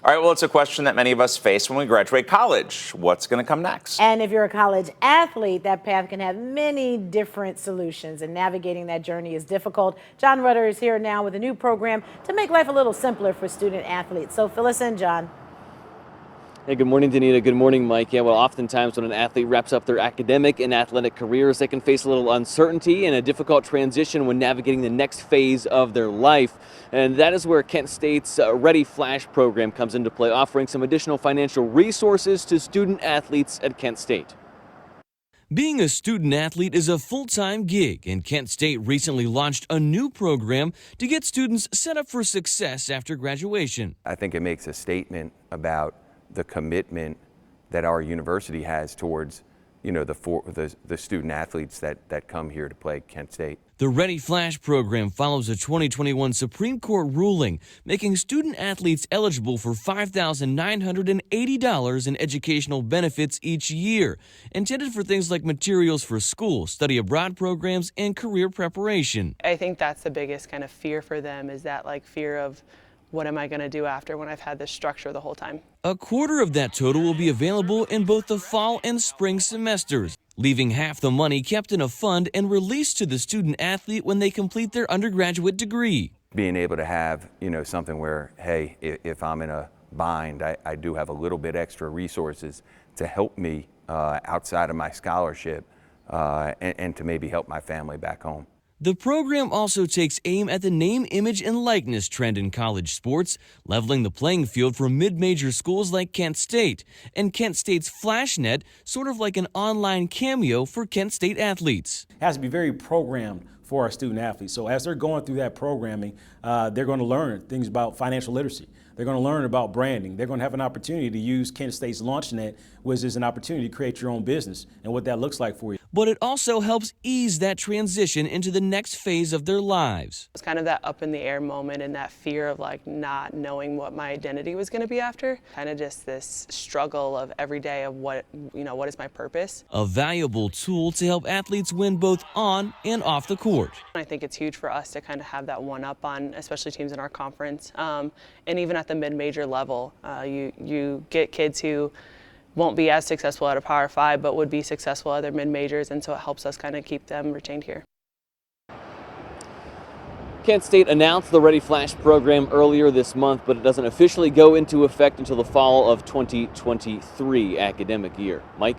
All right, well, it's a question that many of us face when we graduate college. What's going to come next? And if you're a college athlete, that path can have many different solutions, and navigating that journey is difficult. John Rutter is here now with a new program to make life a little simpler for student athletes. So fill us in, John. Hey, good morning, Danita. Good morning, Mike. Yeah, well, oftentimes when an athlete wraps up their academic and athletic careers, they can face a little uncertainty and a difficult transition when navigating the next phase of their life. And that is where Kent State's Ready Flash program comes into play, offering some additional financial resources to student athletes at Kent State. Being a student athlete is a full-time gig, and Kent State recently launched a new program to get students set up for success after graduation. I think it makes a statement about the commitment that our university has towards, the student athletes that come here to play Kent State. The Ready Flash program follows a 2021 Supreme Court ruling, making student athletes eligible for $5,980 in educational benefits each year, intended for things like materials for school, study abroad programs, and career preparation. I think that's the biggest kind of fear for them, is that fear of, what am I going to do after when I've had this structure the whole time? A quarter of that total will be available in both the fall and spring semesters, leaving half the money kept in a fund and released to the student athlete when they complete their undergraduate degree. Being able to have, something where, hey, if I'm in a bind, I do have a little bit extra resources to help me outside of my scholarship and to maybe help my family back home. The program also takes aim at the name, image, and likeness trend in college sports, leveling the playing field for mid-major schools like Kent State, and Kent State's FlashNet, sort of like an online cameo for Kent State athletes. It has to be very programmed for our student athletes. So as they're going through that programming, they're going to learn things about financial literacy. They're going to learn about branding. They're going to have an opportunity to use Kent State's LaunchNet, which is an opportunity to create your own business and what that looks like for you. But it also helps ease that transition into the next phase of their lives. It's kind of that up in the air moment and that fear of not knowing what my identity was going to be after. Kind of just this struggle of every day of what is my purpose. A valuable tool to help athletes win both on and off the court. I think it's huge for us to kind of have that one up on, especially teams in our conference. And even at the mid-major level, you get kids who won't be as successful at a Power 5, but would be successful at their mid-majors, and so it helps us kind of keep them retained here. Kent State announced the Ready Flash program earlier this month, but it doesn't officially go into effect until the fall of 2023 academic year. Mike,